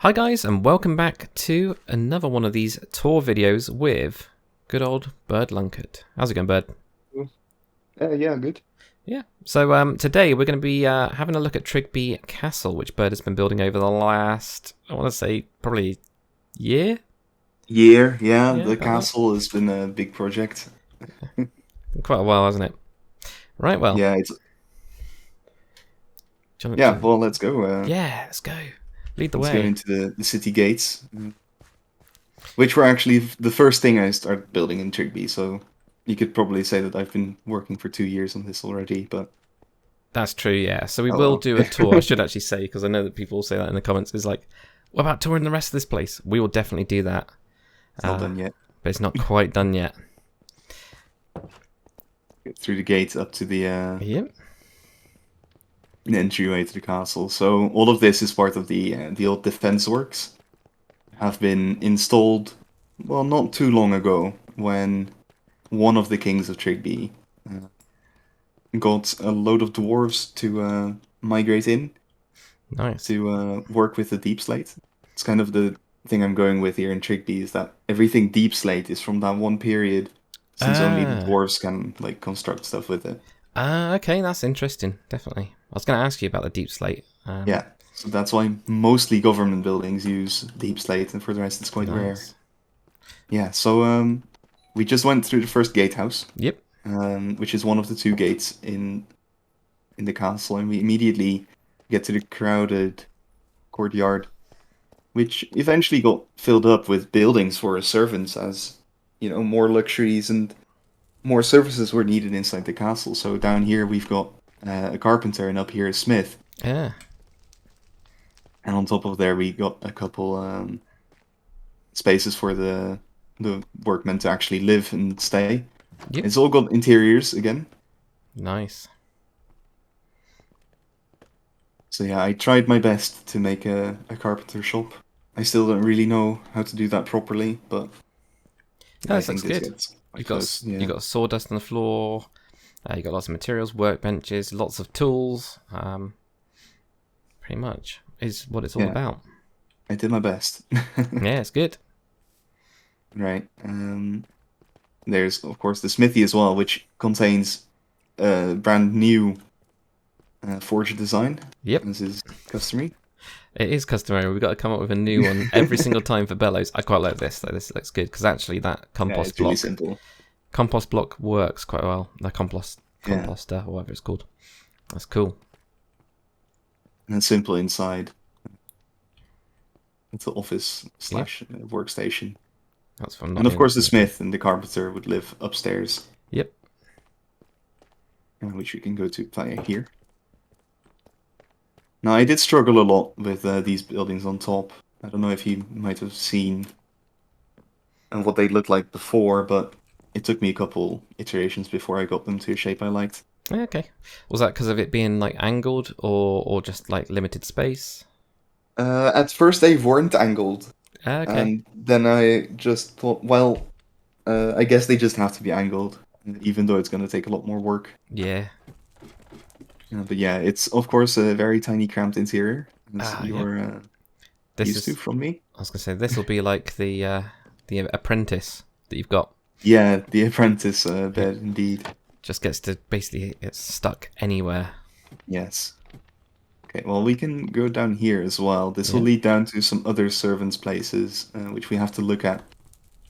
Hi guys, and welcome back to another one of these tour videos with good old Burd Lunkert. How's it going, Burd? Yeah, good. Yeah. So today we're going to be having a look at Tryggby Castle, which Burd has been building over the last, I want to say, probably year? Year, yeah, Yeah, the about that. castle has been a big project. Quite a while, hasn't it? Right, well. Yeah, Do well, let's go. yeah, let's go. Lead the Let's go way. into the city gates, which were actually the first thing I started building in Tryggby. So you could probably say that I've been working for 2 years on this already. But That's true, yeah. So we will oh do a tour. I should actually say, because I know that people say that in the comments, is like, what about touring the rest of this place? We will definitely do that. it's not done yet. But it's not quite done yet. Get through the gate up to the Yep. entryway to the castle. So all of this is part of the old defense works. Have been installed, well, not too long ago when one of the kings of Tryggby got a load of dwarves to migrate in Nice. to work with the deep slate. It's kind of the thing I'm going with here in Tryggby is that everything deep slate is from that one period, since only the Ah. dwarves can like construct stuff with it. Okay, that's interesting. Definitely. I was going to ask you about the deep slate. Yeah, so that's why mostly government buildings use deep slate, and for the rest it's quite rare. Nice. Yeah, so we just went through the first gatehouse, Yep. which is one of the two gates in the castle, and we immediately get to the crowded courtyard, which eventually got filled up with buildings for servants as, you know, more luxuries and more services were needed inside the castle. So down here we've got a carpenter, and up here a smith, Yeah. and on top of there we got a couple spaces for the workmen to actually live and stay. Yep. It's all got interiors again. Nice. So yeah, I tried my best to make a carpenter shop. I still don't really know how to do that properly, but No, I this looks think this good. gets quite close. Yeah. You got sawdust on the floor. You got lots of materials, workbenches, lots of tools. Pretty much is what it's all Yeah. about. I did my best. Yeah, it's good. Right. There's of course the smithy as well, which contains a brand new forge design. Yep. This is customary. It is customary. We've got to come up with a new one every single time for bellows. I quite like this though. This looks good because actually that compost it's really block, simple. compost block works quite well. The composter, or whatever it's called. That's cool. And it's simple inside. It's an office slash workstation. That's fun. And of course the smith and the carpenter would live upstairs, Yep. which we can go to via here. Now I did struggle a lot with these buildings on top. I don't know if you might have seen and what they looked like before, but it took me a couple iterations before I got them to a shape I liked. Okay. Was that because of it being like angled or just like limited space? At first they weren't angled, Okay. and then I just thought, well, I guess they just have to be angled, even though it's going to take a lot more work. Yeah. But yeah, it's of course a very tiny, cramped interior, as you're used to from me. I was gonna say this will be like the apprentice that you've got. Yeah, the apprentice bed, indeed. Just gets to basically get stuck anywhere. Yes. Okay, well, we can go down here as well. This will lead down to some other servants' places, which we have to look at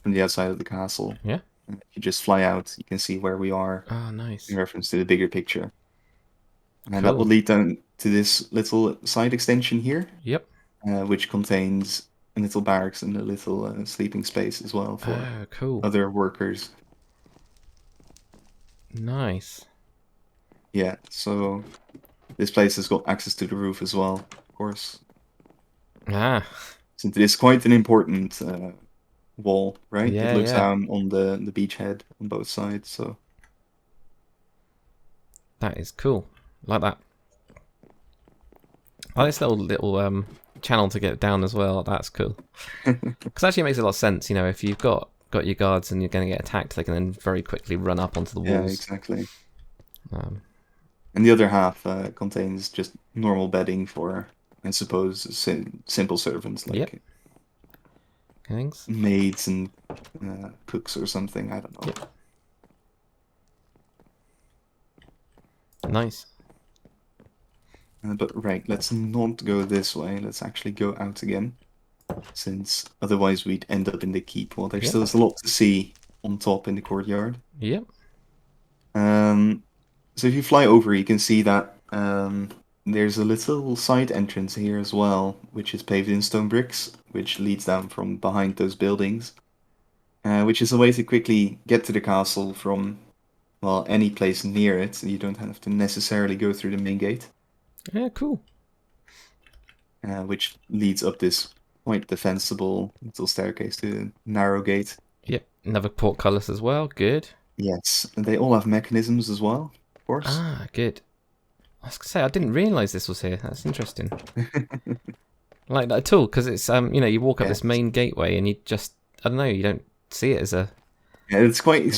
from the outside of the castle. Yeah. If you just fly out, you can see where we are. Oh, nice. In reference to the bigger picture. And Cool. that will lead down to this little side extension here. Yep. Which contains a little barracks and a little sleeping space as well for cool. other workers. Nice. Yeah, so this place has got access to the roof as well, of course. Ah. Since it is quite an important wall, right? Yeah, it looks yeah. down on the beachhead on both sides, so... That is cool. Like that. I like this little channel to get down as well. That's cool. Because actually it makes a lot of sense, you know, if you've got your guards and you're going to get attacked, they can then very quickly run up onto the walls. Yeah, exactly. Um, And the other half contains just normal bedding for I suppose, simple servants Yep. like Thanks. maids and cooks or something. I don't know. Yep. Nice. But right, let's not go this way. Let's actually go out again, since otherwise we'd end up in the keep. Well, there Yep. still is a lot to see on top in the courtyard. Yep. So if you fly over, you can see that there's a little side entrance here as well, which is paved in stone bricks, which leads down from behind those buildings, which is a way to quickly get to the castle from, well, any place near it. You don't have to necessarily go through the main gate. Yeah, cool. Which leads up this quite defensible little staircase to the narrow gate. Yep. Another portcullis as well. Good. Yes, and they all have mechanisms as well, of course. Ah, good. I was gonna say I didn't realise this was here. That's interesting. Like that at all, because it's you walk up this main gateway and you just I don't know, you don't see it as a. Yeah, it's quite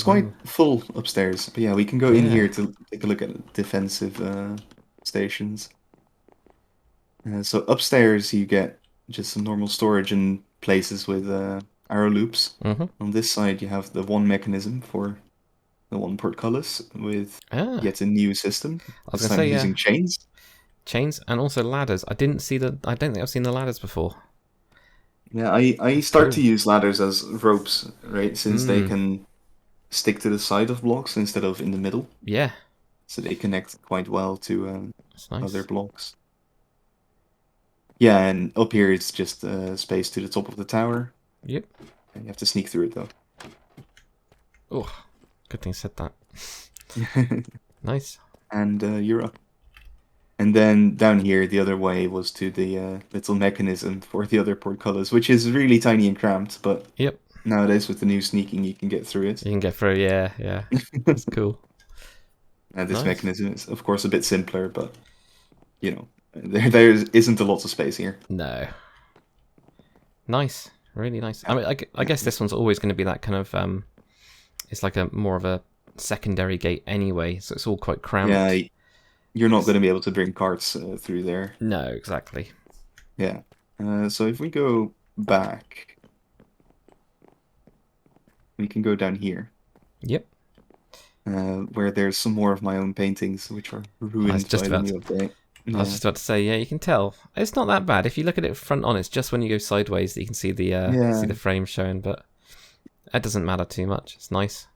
full upstairs. But yeah, we can go in here to take a look at defensive stations. So upstairs you get just some normal storage and places with arrow loops. On this side you have the one mechanism for the one portcullis with yet a new system. I was going to say using chains. Chains and also ladders. I don't think I've seen the ladders before. Yeah, I start to use ladders as ropes, right? Since they can stick to the side of blocks instead of in the middle. Yeah. So they connect quite well to nice. other blocks. Yeah, and up here it's just space to the top of the tower. Yep. And you have to sneak through it though. Oh, good thing you said that. Nice. And you're up. And then down here, the other way was to the little mechanism for the other portcullis, which is really tiny and cramped, but nowadays with the new sneaking, you can get through it. You can get through, yeah. That's cool. And this mechanism is, of course, a bit simpler, but, there isn't a lot of space here. No. Nice. Really nice. I mean, I guess this one's always going to be that kind of, it's like a more of a secondary gate anyway, so it's all quite cramped. Yeah, you're not going to be able to bring carts through there. No, exactly. Yeah. So if we go back, we can go down here. Yep. Where there's some more of my own paintings, which are ruined by the new update. I was just about to say, yeah, you can tell. It's not that bad. If you look at it front on, it's just when you go sideways that you can see the frame showing, but that doesn't matter too much. It's nice.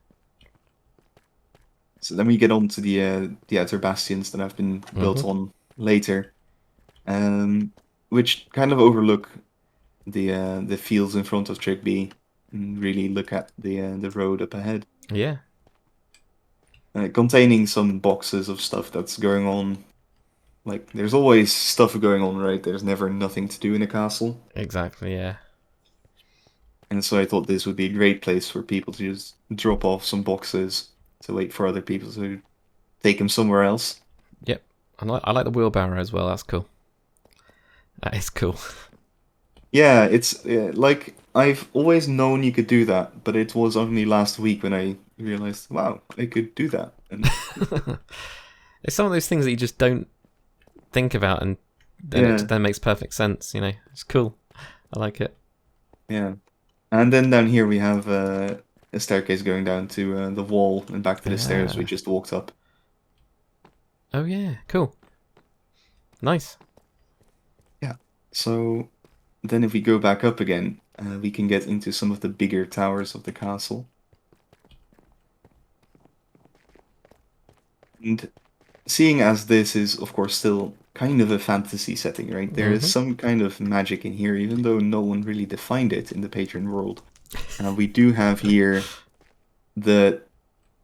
So then we get on to the outer bastions that have been built on later, which kind of overlook the fields in front of Tryggby and really look at the road up ahead. Yeah. Containing some boxes of stuff that's going on. Like, there's always stuff going on, right? There's never nothing to do in a castle. Exactly, yeah. And so I thought this would be a great place for people to just drop off some boxes to wait for other people to take them somewhere else. Yep. I like the wheelbarrow as well. That's cool. That is cool. Yeah, it's like I've always known you could do that, but it was only last week when I realized, wow, I could do that. And it's some of those things that you just don't think about, and then it then makes perfect sense. It's cool. I like it. Yeah, and then down here we have a staircase going down to the wall and back to the stairs we just walked up. Oh yeah, cool. Nice. Yeah. So then if we go back up again, we can get into some of the bigger towers of the castle. And seeing as this is, of course, still kind of a fantasy setting, right? There is some kind of magic in here, even though no one really defined it in the Patron world. We do have here the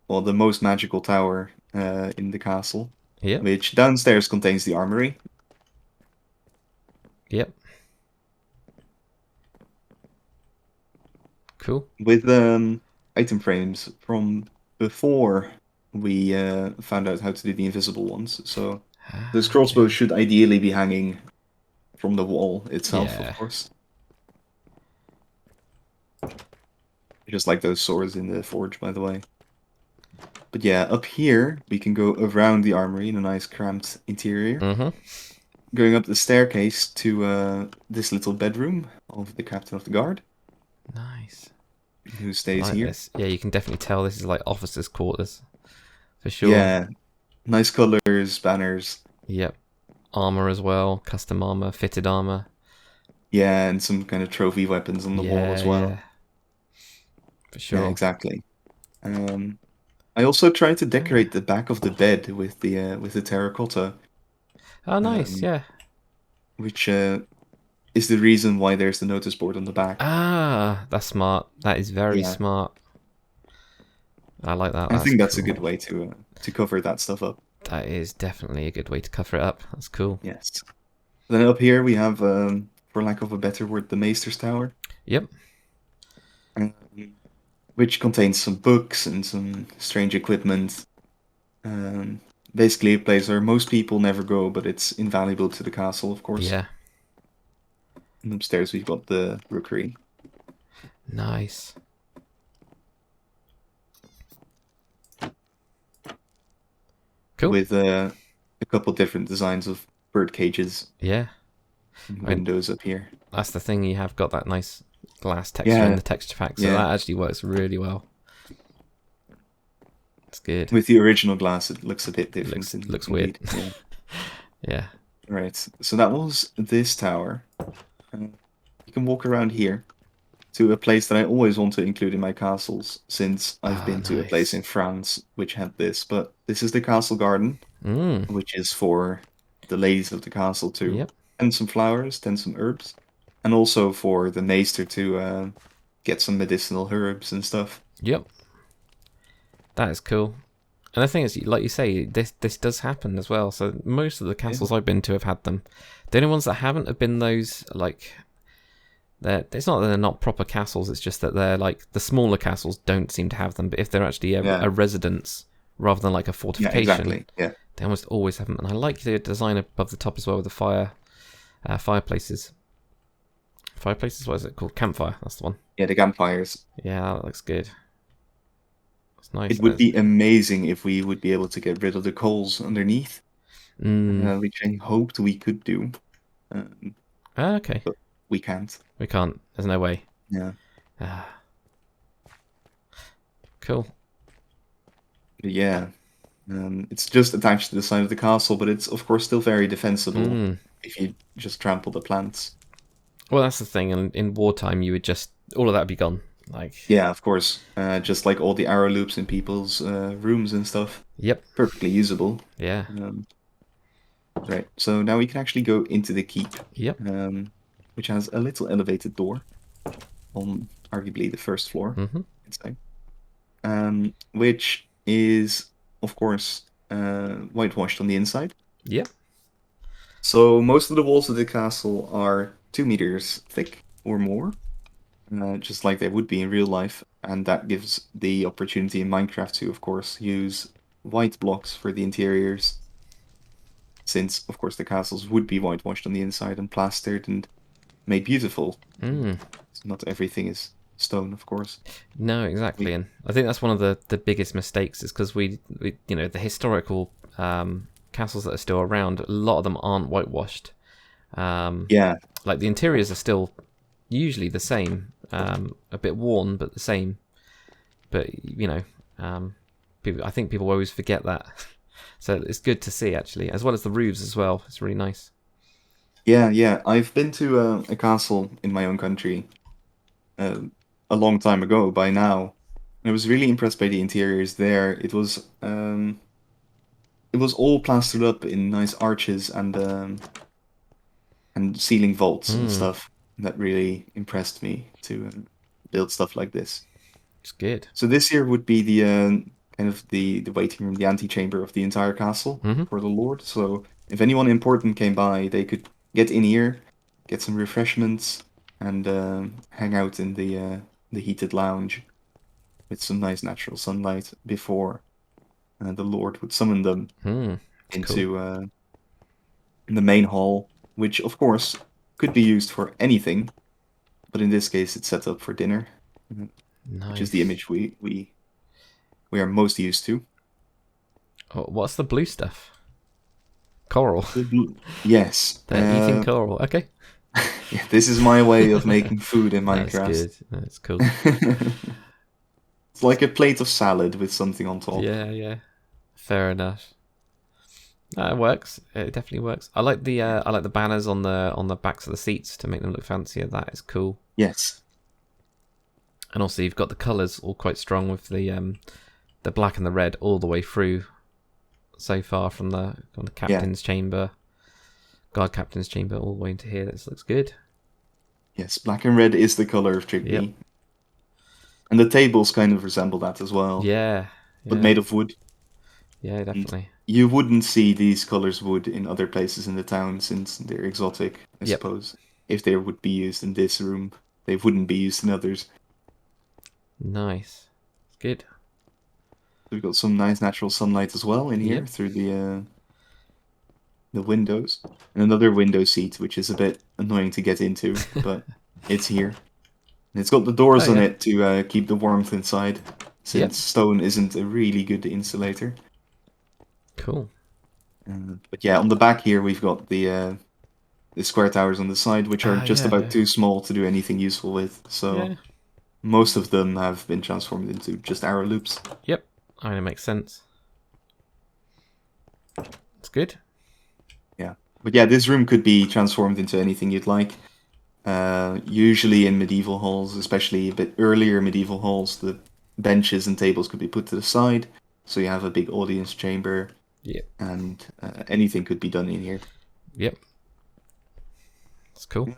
most magical tower in the castle, which downstairs contains the armory. Yep. Cool. With item frames from before we found out how to do the invisible ones. So this crossbow should ideally be hanging from the wall itself, of course. Just like those swords in the forge, by the way. But yeah, up here we can go around the armory in a nice cramped interior. going up the staircase to this little bedroom of the captain of the guard, Nice. who I stays like here. this. Yeah, you can definitely tell this is like officers' quarters. For sure. Yeah, nice colors, banners. Yep. Armor as well. Custom armor. Fitted armor. Yeah, and some kind of trophy weapons on the wall Yeah, as well. yeah. For Yeah, sure. exactly. I also tried to Ah. decorate the back of the bed with the terracotta, Oh, nice. um, Yeah. which is the reason why there's the notice board on the back. Ah, that's smart. That is very Yeah, smart. I like that. I That's think that's a cool. good way to cover that stuff up. That is definitely a good way to cover it up. That's cool. Yes. Then up here we have, for lack of a better word, the Maesters Tower, Yep. um, which contains some books and some strange equipment. Um, Basically, a place where most people never go, but it's invaluable to the castle, of course. Yeah. And upstairs we've got the rookery Nice. Cool. with a couple different designs of bird cages Yeah. and I mean, windows up here. that's the thing. You have got that nice glass texture in Yeah, the texture pack, so yeah. that actually works really well. It's good. With the original glass, it looks a bit It different. looks weird. Indeed. Yeah. Yeah. Right. So that was this tower. You can walk around here to a place that I always want to include in my castles, since I've Ah, been to a place nice. in France which had this. But this is the castle garden, Mm. which is for the ladies of the castle to Yep. tend some flowers, tend some herbs, and also for the maester to get some medicinal herbs and stuff. Yep. That is cool. And the thing is, like you say, this does happen as well. So most of the castles I've been to have had them. The only ones that haven't have been those like it's not that they're not proper castles. It's just that they're like the smaller castles don't seem to have them. But if they're actually Yeah, a residence rather than like a yeah, fortification, exactly. Yeah, they almost always have them. And I like the design above the top as well with the fireplaces. Fireplaces, what is it called? Campfire. That's the one. yeah, the campfires. Yeah, that looks good. It's nice. It would be amazing if we would be able to get rid of the coals underneath, which I hoped we could do, Okay. but we can't. We can't. There's no way. Yeah. Ah. Cool. But yeah, it's just attached to the side of the castle, but it's of course still very defensible if you just trample the plants. Well, that's the thing. In wartime, you would just all of that would be gone. Like. Yeah, of course. Just like all the arrow loops in people's rooms and stuff. Yep. Perfectly usable. Yeah. Right. So now we can actually go into the keep. Yep. Which has a little elevated door on arguably the first floor, I'd say. Which is, of course, whitewashed on the inside. Yep. So most of the walls of the castle are 2 meters thick or more, just like they would be in real life. And that gives the opportunity in Minecraft to, of course, use white blocks for the interiors, since, of course, the castles would be whitewashed on the inside and plastered and made beautiful. So not everything is stone, of course. No, exactly, and I think that's one of the biggest mistakes is because we the historical castles that are still around, a lot of them aren't whitewashed. Yeah, Like the interiors are still usually the same, a bit worn but the same. But I think people always forget that. So it's good to see actually, as well as the roofs as well. It's really nice. yeah. I've been to a castle in my own country a long time ago by now. I was really impressed by the interiors there. It was all plastered up in nice arches and ceiling vaults and stuff. That really impressed me to build stuff like this. It's good. So this here would be the kind of the waiting room, the antechamber of the entire castle for the Lord. So if anyone important came by, they could get in here, get some refreshments, and hang out in the heated lounge with some nice natural sunlight before the Lord would summon them into Cool. the main hall, which of course could be used for anything, but in this case it's set up for dinner, Nice. which is the image we are most used to. Oh, what's the blue stuff? Coral. Yes. They're eating coral. Okay. Yeah, this is my way of making food in That's Minecraft. good. That's cool. It's like a plate of salad with something on top. Yeah, yeah. Fair enough. It works. It definitely works. I like the banners on the backs of the seats to make them look fancier. That is cool. Yes. And also you've got the colours all quite strong with the black and the red all the way through so far from the captain's chamber, guard captain's chamber all the way into here. This looks good. Yes, black and red is the color of Tryggby. Yep. And the tables kind of resemble that as well. Yeah. But made of wood. Yeah, definitely. And you wouldn't see these colors wood in other places in the town since they're exotic, I suppose. If they would be used in this room, they wouldn't be used in others. Nice. It's good. We've got some nice natural sunlight as well in here through the windows. And another window seat, which is a bit annoying to get into, but it's here. And it's got the doors on it to keep the warmth inside, since stone isn't a really good insulator. Cool. But yeah, on the back here we've got the square towers on the side, which are just about too small to do anything useful with. So most of them have been transformed into just arrow loops. Yep, I mean, it makes sense. It's good. Yeah, but yeah, this room could be transformed into anything you'd like. Usually in medieval halls, especially a bit earlier medieval halls, the benches and tables could be put to the side, so you have a big audience chamber. Yep. And anything could be done in here. Yep. That's cool.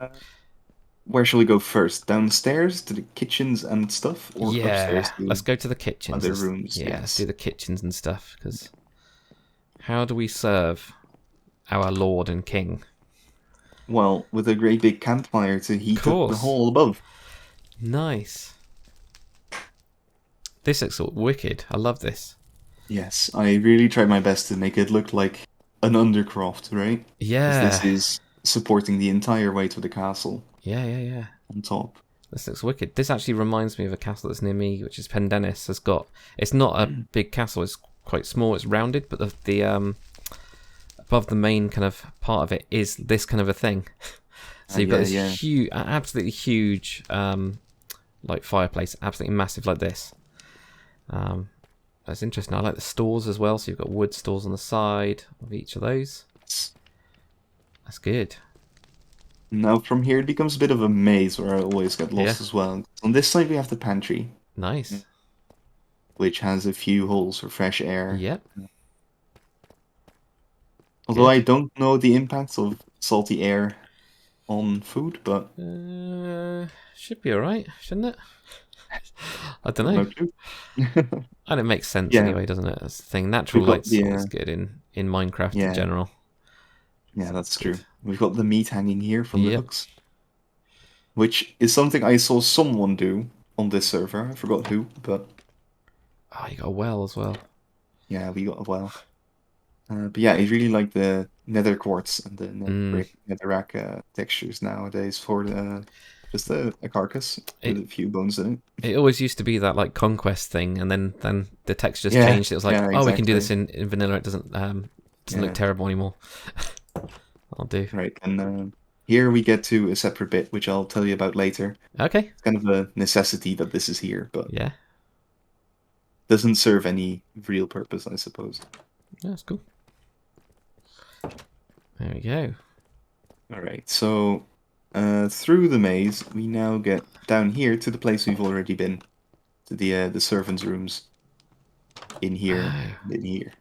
Where shall we go first? Downstairs to the kitchens and stuff, or upstairs to let's go to the kitchens. Other rooms. Yeah, let's do the kitchens and stuff. Because how do we serve our lord and king? Well, with a great big campfire to heat up the hall above. Nice. This looks wicked. I love this. Yes, I really tried my best to make it look like an undercroft, right? Yeah. This is supporting the entire weight of the castle. Yeah. On top. This looks wicked. This actually reminds me of a castle that's near me, which is Pendennis. It's not a big castle. It's quite small. It's rounded, but the above the main kind of part of it is this kind of a thing. So you've got this huge, absolutely huge, like fireplace, absolutely massive like this. That's interesting. I like the stores as well. So you've got wood stores on the side of each of those. That's good. Now from here it becomes a bit of a maze where I always get lost as well. On this side we have the pantry. Nice. Which has a few holes for fresh air. Yep. Although I don't know the impacts of salty air on food, but... should be alright, shouldn't it? I don't know. And it makes sense anyway, doesn't it? That's the thing. Natural light's always good in Minecraft in general. Yeah, that's true. We've got the meat hanging here from the hooks. Which is something I saw someone do on this server. I forgot who, but... Oh, you got a well as well. Yeah, we got a well. But yeah, I really like the nether quartz and the netherrack textures nowadays for just a carcass with a few bones in it. It always used to be that like conquest thing, and then the textures changed. It was like, we can do this in vanilla. It doesn't look terrible anymore. I'll do. Right, and here we get to a separate bit, which I'll tell you about later. Okay. It's kind of a necessity that this is here, but doesn't serve any real purpose, I suppose. Yeah, that's cool. There we go. Alright, so through the maze, we now get down here to the place we've already been. To the servants' rooms. In here, in here.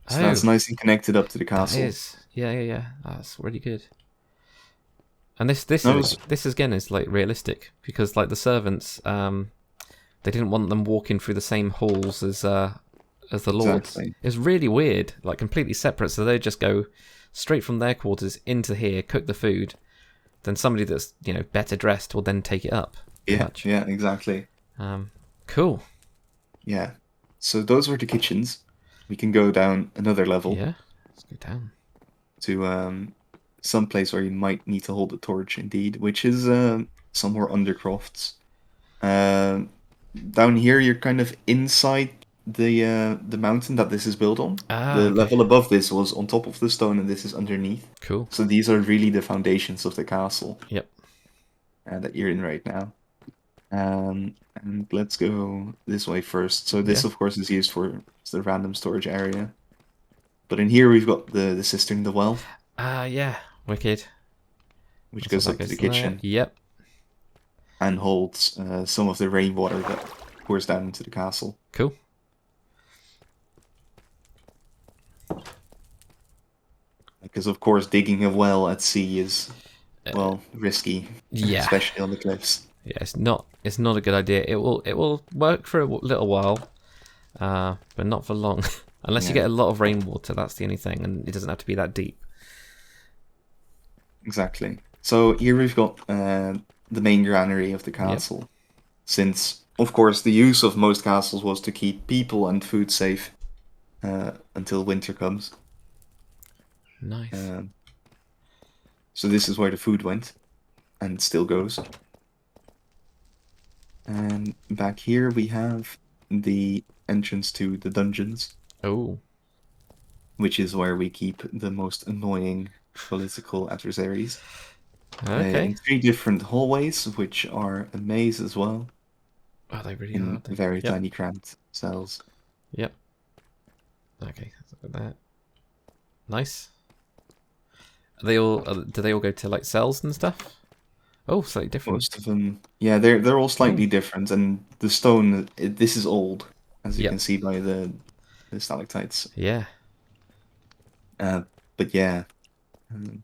So that's nice and connected up to the castle. It is. Yeah. That's really good. And this again is like realistic, because like the servants, they didn't want them walking through the same halls as the lords. Exactly. It's really weird, like completely separate. So they just go straight from their quarters into here, cook the food. Then somebody that's better dressed will then take it up. Yeah, exactly. Cool. Yeah. So those were the kitchens. We can go down another level. Yeah, let's go down to some place where you might need to hold a torch, indeed, which is some more undercrofts. Down here, you're kind of inside the mountain that this is built on. Ah, The okay. level above this was on top of the stone, and this is underneath. Cool. So these are really the foundations of the castle Yep. that you're in right now. And let's go this way first. So this, Yeah. of course, is used for the random storage area. But in here we've got the cistern, the well, Ah, yeah. Wicked. which So goes that up to the there. kitchen Yep. and holds some of the rainwater that pours down into the castle. Cool. Because of course digging a well at sea is, well, risky, Yeah. especially on the cliffs. Yeah. It's not a good idea. It will work for a little while, but not for long. Unless you Yeah. get a lot of rainwater. That's the only thing, and it doesn't have to be that deep. Exactly. So here we've got the main granary of the castle. Since, of course, the use of most castles was to keep people and food safe until winter comes. Nice. So this is where the food went, and still goes. And back here we have the entrance to the dungeons, Oh. which is where we keep the most annoying political adversaries. Okay. In 3 different hallways, which are a maze as well, Oh, they really are, in aren't they? very Yep. tiny cramped cells. Yep. Okay. Let's look at that. Nice. Are they all? Do they all go to like cells and stuff? Oh, slightly different. Most of them, yeah, they're all slightly different, and the stone, this is old, as you Yep. can see by the stalactites. Yeah. But yeah, um,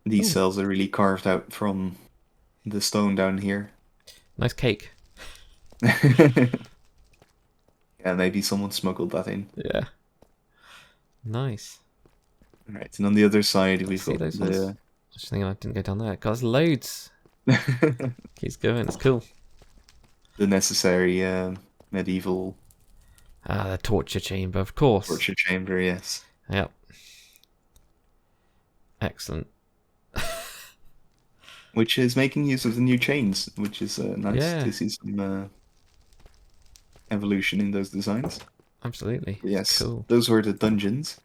these Ooh. cells are really carved out from the stone down here. Nice cake. Yeah, maybe someone smuggled that in. Yeah. Nice. Right, and on the other side we've See got those ones? I was just thinking I didn't go down there. God, there's loads. Keeps going. It's cool. the necessary medieval Ah, the torture chamber, of course. torture chamber. Yes. Yep. Excellent. Which is making use of the new chains, which is nice Yeah. to see some evolution in those designs. Absolutely. Yes, Cool. those were the dungeons.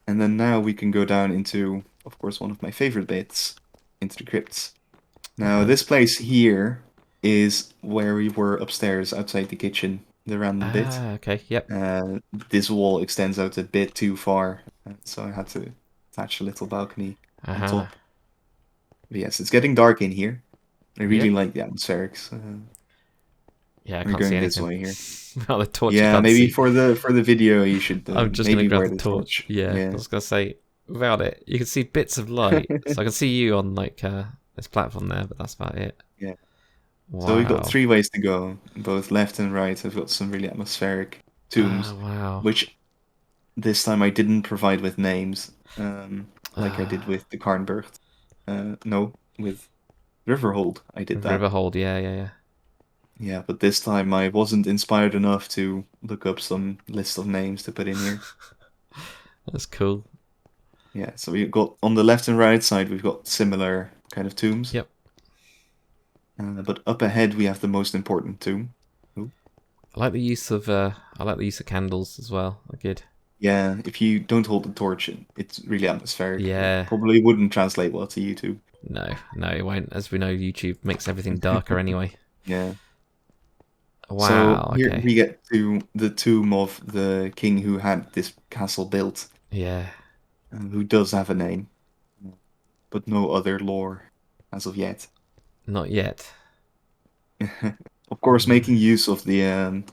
And then now we can go down into, of course, one of my favorite bits, into the crypts. Now, this place here is where we were upstairs outside the kitchen, the random bit. Ah, okay. Yep. This wall extends out a bit too far, so I had to attach a little balcony on top. But yes, it's getting dark in here. I really like the atmospherics. Yeah, I we're can't see going this anything. way here. Well, the torch. Yeah, can't maybe see. for the video you should I'm just maybe gonna wear grab the the torch. Yeah, Yeah. I was gonna say without it, you can see bits of light. So I can see you on like this platform there, but that's about it. Yeah. Wow. So we've got 3 ways to go, both left and right. I've got some really atmospheric tombs, Wow. which this time I didn't provide with names, like I did with the Carnburg. No, with Riverhold I did that. Riverhold, yeah. Yeah, but this time I wasn't inspired enough to look up some list of names to put in here. That's cool. Yeah, so we've got on the left and right side we've got similar kind of tombs. Yep. But up ahead we have the most important tomb. I like the use of candles as well. They're good. Yeah, if you don't hold the torch, it's really atmospheric. Yeah. It probably wouldn't translate well to YouTube. No, it won't. As we know, YouTube makes everything darker anyway. Yeah. Wow. So here Okay. we get to the tomb of the king who had this castle built, Yeah. who does have a name, but no other lore as of yet. Not yet. Of course, making use of the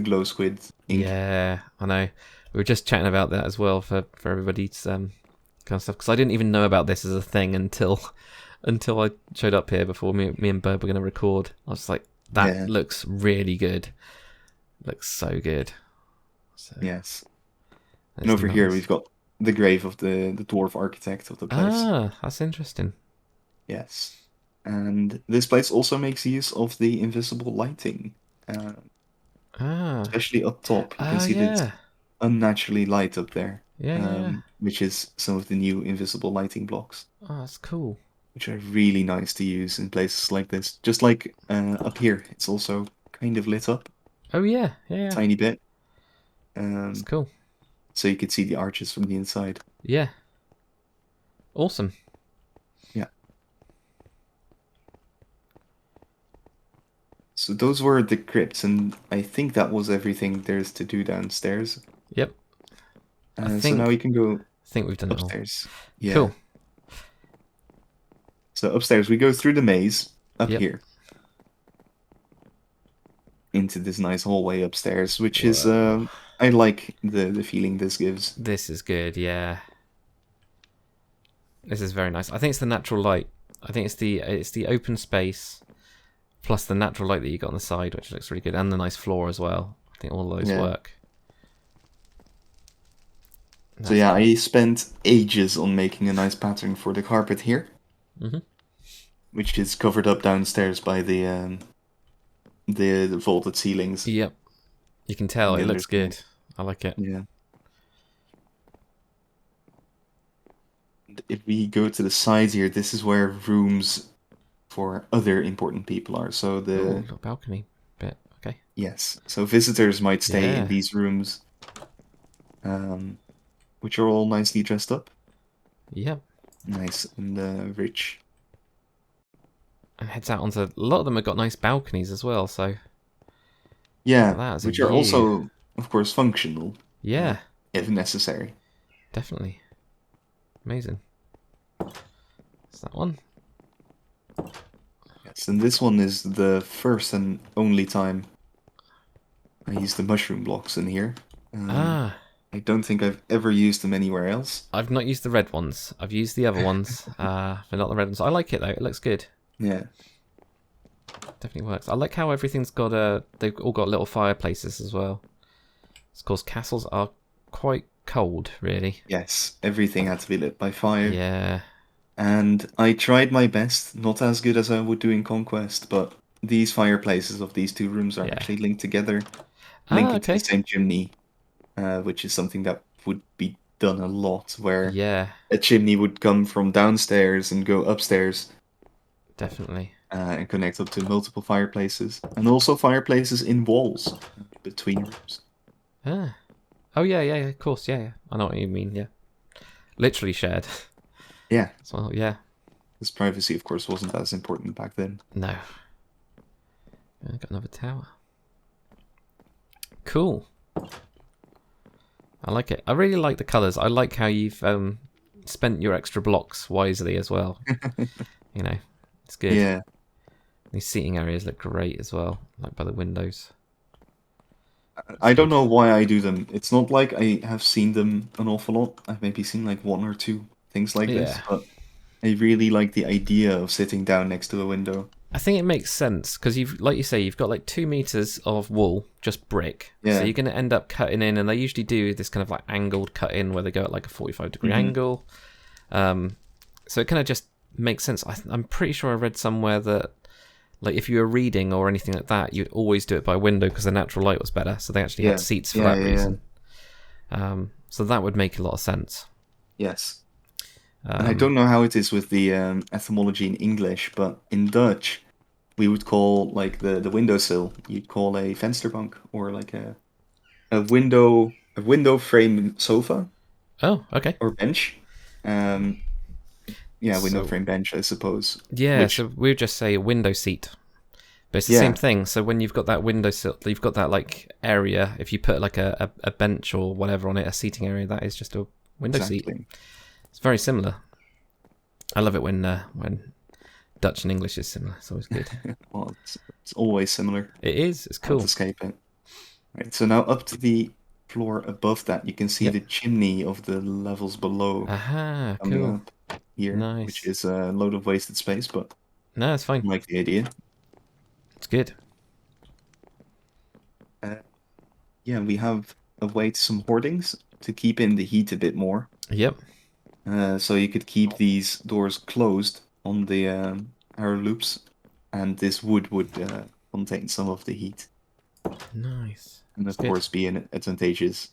glow squid ink. Yeah, I know. We were just chatting about that as well for everybody's kind of stuff, because I didn't even know about this as a thing until I showed up here before me and Burd were going to record. I was like, that looks really good. Looks so good. So, yes. And over here we've got the grave of the dwarf architect of the place. Ah, that's interesting. Yes. And this place also makes use of the invisible lighting. Especially up top. You can see that it's unnaturally light up there. Yeah. Which is some of the new invisible lighting blocks. Oh, that's cool. Which are really nice to use in places like this. Just like up here, it's also kind of lit up. Oh yeah, yeah, yeah. tiny bit. It's cool. So you could see the arches from the inside. Yeah. Awesome. Yeah. So those were the crypts, and I think that was everything there's to do downstairs. Yep. So now we can go think we've done it all. upstairs. Yeah. Cool. So upstairs, we go through the maze up here into this nice hallway upstairs, which is I like the feeling this gives. This is good, yeah. This is very nice. I think it's the natural light. I think it's the open space plus the natural light that you got on the side, which looks really good, and the nice floor as well. I think all those work. So yeah, I spent ages on making a nice pattern for the carpet here, which is covered up downstairs by the vaulted ceilings. Yep, you can tell it looks good. I like it. Yeah. If we go to the sides here, this is where rooms for other important people are. So the little balcony bit. Okay. Yes. So visitors might stay in these rooms, which are all nicely dressed up. Yep. Nice and rich. And heads out onto a lot of them have got nice balconies as well. So yeah, which are also, of course, functional. Yeah. If necessary. Definitely. Amazing. Is that one? Yes, and this one is the first and only time I used the mushroom blocks in here. I don't think I've ever used them anywhere else. I've not used the red ones. I've used the other ones, but not the red ones. I like it though. It looks good. Yeah. Definitely works. I like how everything's got they've all got little fireplaces as well. Of course, castles are quite cold, really. Yes, everything had to be lit by fire. Yeah. And I tried my best, not as good as I would do in Conquest, but these fireplaces of these two rooms are actually linked together, linking to the same chimney, which is something that would be done a lot, where a chimney would come from downstairs and go upstairs. Definitely. And connect up to multiple fireplaces, and also fireplaces in walls between rooms. Ah. Oh yeah, of course, yeah. I know what you mean, yeah. Literally shared. Yeah. Well, yeah. This privacy, of course, wasn't as important back then. No. I've got another tower. Cool. I like it. I really like the colours. I like how you've spent your extra blocks wisely as well. You know, it's good. Yeah. These seating areas look great as well, like by the windows. I don't know why I do them. It's not like I have seen them an awful lot. I've maybe seen like one or two things like this, but I really like the idea of sitting down next to a window. I think it makes sense because like you say, you've got like 2 meters of wall, just brick. Yeah. So you're going to end up cutting in, and they usually do this kind of like angled cut in where they go at like a 45-degree angle. So it kind of just makes sense. I'm pretty sure I read somewhere that like if you were reading or anything like that, you'd always do it by window because the natural light was better. So they actually had seats for that reason. So that would make a lot of sense. Yes. And I don't know how it is with the etymology in English, but in Dutch, we would call like the windowsill, you'd call a vensterbank, or like a window frame sofa. Oh, okay. Or bench. Yeah, window frame bench, I suppose. Yeah, so we would just say a window seat. But it's the same thing. So when you've got that windowsill, you've got that like area. If you put like a bench or whatever on it, a seating area, that is just a window seat. It's very similar. I love it when Dutch and English is similar. It's always good. Well, it's always similar. It is. It's cool. Can't escape it. Right, so now up to the floor above that, you can see the chimney of the levels below. Aha, cool. Up here, nice. Which is a load of wasted space, but no, it's fine. I like the idea. It's good. Yeah, we have a way to some hoardings to keep in the heat a bit more. Yep. So you could keep these doors closed on the arrow loops, and this wood would contain some of the heat. Nice. And of course be in an advantageous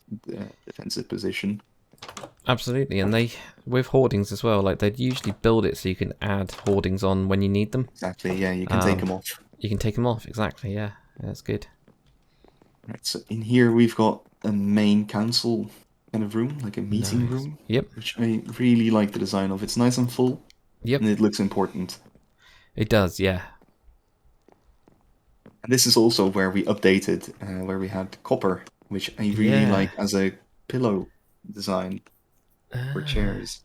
defensive position. Absolutely, and they with hoardings as well. Like they'd usually build it so you can add hoardings on when you need them. Exactly. Yeah, you can take them off. You can take them off. Exactly. Yeah, that's good. Right, so in here we've got a main council kind of room, like a meeting Nice. room, Yep. which I really like the design of. It's nice and full, Yep. and it looks important. It does. Yeah. And this is also where we updated, where we had copper, which I really Yeah. like as a pillow design for chairs.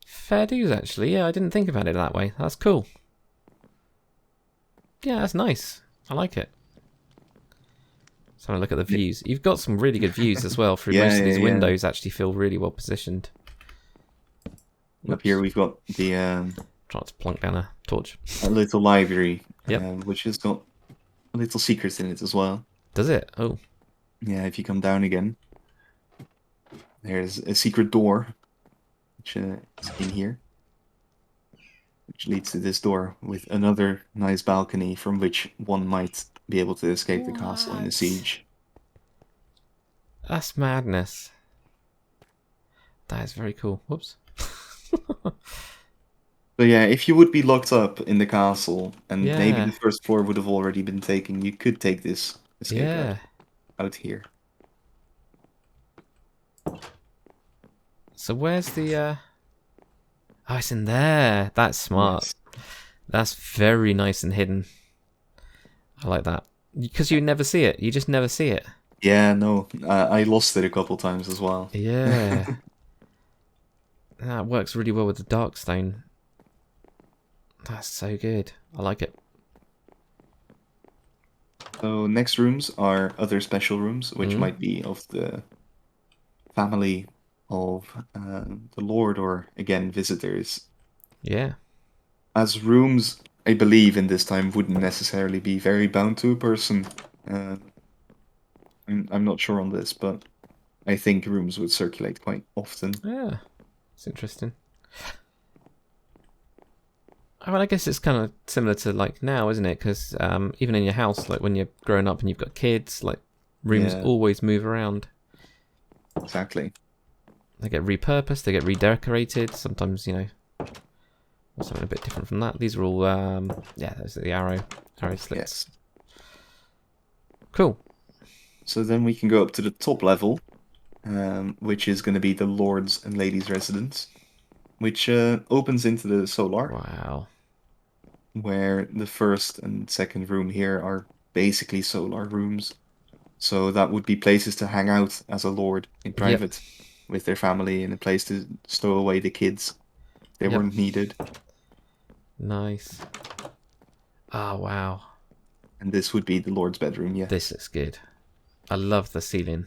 Fair dues, actually. Yeah, I didn't think about it that way. That's cool. Yeah, that's nice. I like it. So I look at the Yeah, views. You've got some really good views as well through yeah, most of these yeah. windows. Actually, feel really well positioned. And up here Whoops. we've got the Trying to plonk down a torch. a little library, Yep. which has got little secrets in it as well. Does it? Oh. Yeah, if you come down again, there's a secret door, which is in here, which leads to this door with another nice balcony from which one might be able to escape the castle in a What? siege. That's madness. That is very cool. Whoops. So yeah, if you would be locked up in the castle, and maybe the Yeah. first floor would have already been taken, you could take this escape route Yeah. out here. So where's the oh, it's in there. That's smart. Yes. That's very nice and hidden. I like that. Because you never see it. You just never see it. Yeah, no, I lost it a couple times as well. Yeah. That works really well with the dark stone. That's so good. I like it. So next rooms are other special rooms, which Mm. might be of the family of the Lord or, again, visitors. Yeah. As rooms, I believe, in this time wouldn't necessarily be very bound to a person. Uh, I'm not sure on this, but I think rooms would circulate quite often. Yeah. It's interesting. I mean, I guess it's kind of similar to like now, isn't it? Because even in your house, like when you're growing up and you've got kids, like rooms Yeah, always move around. exactly. They get repurposed, they get redecorated. Sometimes, you know, or something a bit different from that. These are all, yeah, those are the arrow slits. Yes. Cool. So then we can go up to the top level, which is going to be the Lord's and Ladies' residence, which opens into the solar, Wow. where the first and second room here are basically solar rooms. So that would be places to hang out as a lord in Yep. private with their family and a place to stow away the kids if they Yep. weren't needed. Nice. Ah, wow. And this would be the Lord's bedroom, yeah. This looks good. I love the ceiling.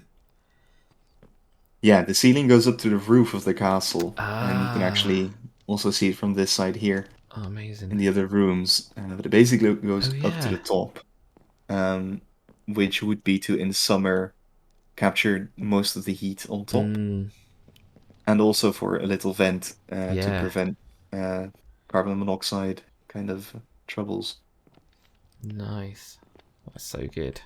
Yeah, the ceiling goes up to the roof of the castle, and you can Ah. actually also see it from this side here Oh, in amazing. the other rooms. But it basically Oh, goes up to yeah. the top, which would be to, in summer, capture most of the heat on top, Mm, and also for a little vent to yeah. prevent uh, carbon monoxide kind of troubles. Nice. That's so good.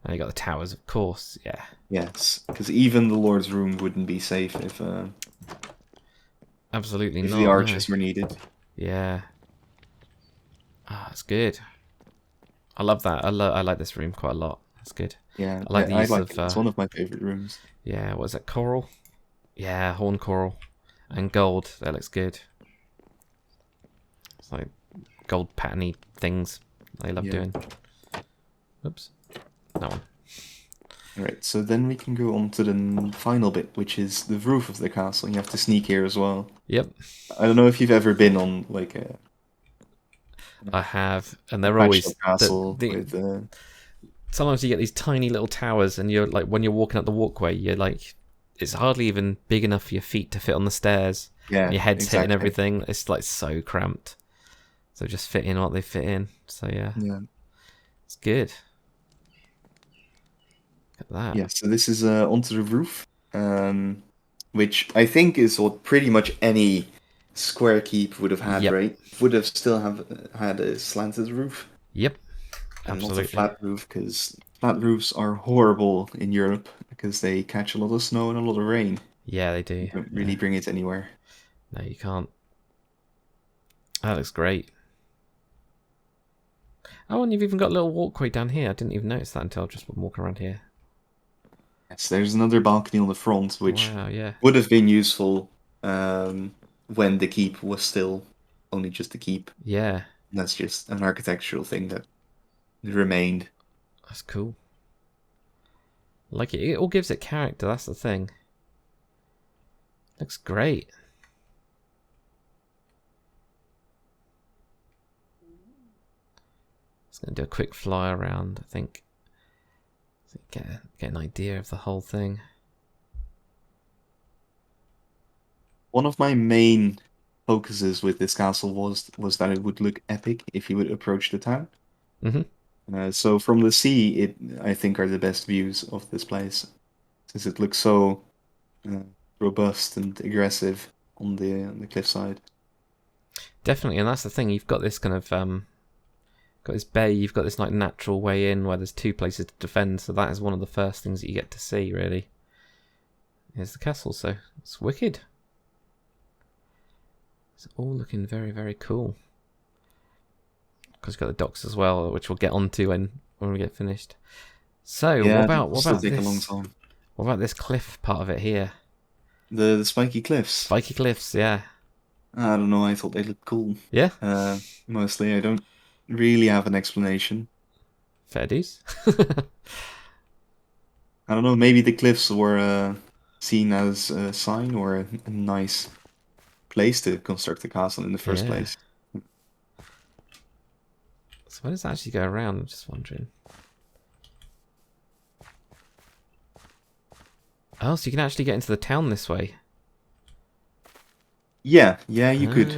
And you got the towers, of course. Yeah. Yes, because even the Lord's room wouldn't be safe Absolutely if the not, no. archers were needed. Yeah. Ah, it's good. I love that. I like this room quite a lot. That's good. Yeah, I like the I use like of it. It's one of my favorite rooms. yeah, what is it? Coral? Yeah, horn coral and gold. That looks good. It's like gold patterny things I love Yeah. doing. Oops. That one. Right, so then we can go on to the final bit, which is the roof of the castle. You have to sneak here as well. Yep. I don't know if you've ever been on like a I have, and they're patched up always castle the with sometimes you get these tiny little towers, and you're like when you're walking up the walkway, you're like it's hardly even big enough for your feet to fit on the stairs. yeah, Your head's hitting exactly. everything. It's like so cramped. So just fit in what they fit in. So yeah, Yeah. it's good. Look at that. Yeah, so this is onto the roof, which I think is what pretty much any square keep would have had, Yep. right? Would have still have had a slanted roof Yep. and not a Absolutely. flat roof, because flat roofs are horrible in Europe because they catch a lot of snow and a lot of rain. Yeah, they do. You don't really Yeah. bring it anywhere. No, you can't. That looks great. Oh, and you've even got a little walkway down here. I didn't even notice that until I just been walking around here. Yes, there's another balcony on the front, which Wow, yeah. would have been useful when the keep was still only just a keep. Yeah. That's just an architectural thing that remained. That's cool. Like it all gives it character, that's the thing. Looks great. Just gonna do a quick fly around, I think. So get an idea of the whole thing. One of my main focuses with this castle was that it would look epic if you would approach the town. So from the sea, I think are the best views of this place, since it looks so robust and aggressive on the cliffside. Definitely, and that's the thing. You've got this kind of got this bay. You've got this like natural way in where there's two places to defend. So that is one of the first things that you get to see. Really, is the castle. So it's wicked. It's all looking very, very cool. Because you've got the docks as well, which we'll get onto when we get finished. So Yeah, what about take this? a long time. What about this cliff part of it here? The spiky cliffs. Spiky cliffs, yeah. I don't know. I thought they looked cool. Yeah. Mostly, I don't really have an explanation. Fair dues. I don't know. Maybe the cliffs were seen as a sign or a nice place to construct the castle in the first place. So where does it actually go around? I'm just wondering. Oh, so you can actually get into the town this way. Yeah, you could.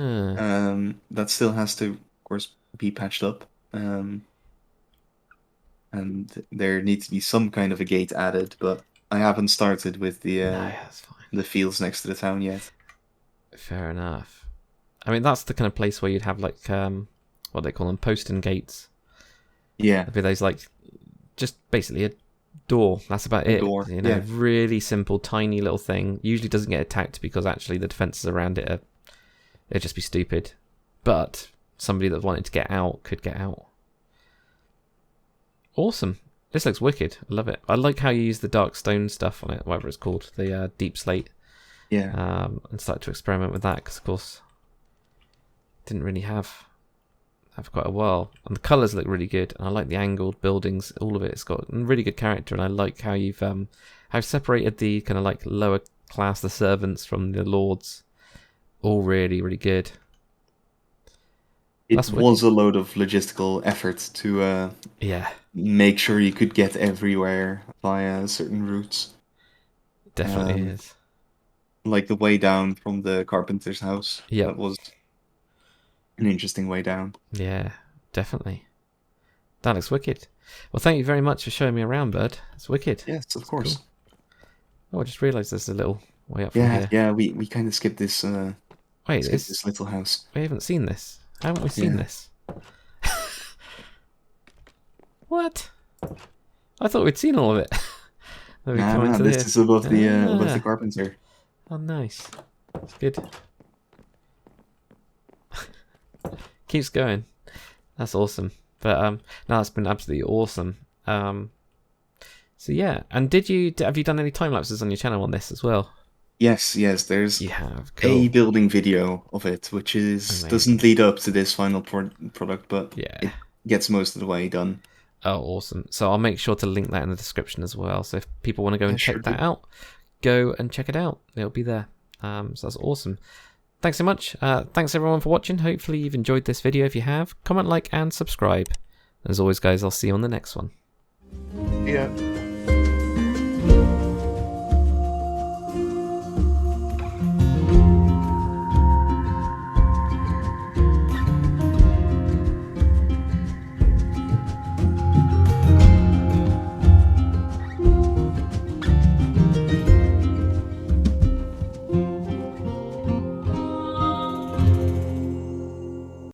That still has to, of course, be patched up. And there needs to be some kind of a gate added, but I haven't started with that's fine. the fields next to the town yet. Fair enough. I mean, that's the kind of place where you'd have like what they call them, postern gates. Yeah. There'd be those like just basically a door. That's about it. Door. You know, really simple, tiny little thing. Usually doesn't get attacked because actually the defenses around it it'd just be stupid. But somebody that wanted to get out could get out. Awesome. This looks wicked. I love it. I like how you use the dark stone stuff on it, whatever it's called, the deep slate. Yeah. And start to experiment with that because, of course, didn't really have for quite a while. And the colours look really good. And I like the angled buildings. All of it. It's got really good character. And I like how you've separated the kind of like lower class, the servants, from the lords. All really, really good. It was a load of logistical effort to make sure you could get everywhere via certain routes. Definitely is. Like the way down from the carpenter's house. Yeah. That was an interesting way down. Yeah, definitely. That looks wicked. Well, thank you very much for showing me around, Burd. It's wicked. Yes, of course. Cool. Oh, I just realised there's a little way up from here. Yeah, we kind of skipped this. This little house. We haven't seen this. Haven't we seen this? What? I thought we'd seen all of it. This is above the carpenter. Oh, nice. That's good. Keeps going. That's awesome. But no, that's been absolutely awesome. So yeah, and have you done any time lapses on your channel on this as well? Yes. There's cool. a building video of it, which doesn't lead up to this final product, but it gets most of the way done. Oh, awesome! So I'll make sure to link that in the description as well. So if people want to go and check that out, go and check it out. It'll be there. So that's awesome. Thanks so much. Thanks everyone for watching. Hopefully you've enjoyed this video. If you have, comment, like, and subscribe. As always, guys, I'll see you on the next one. Yeah.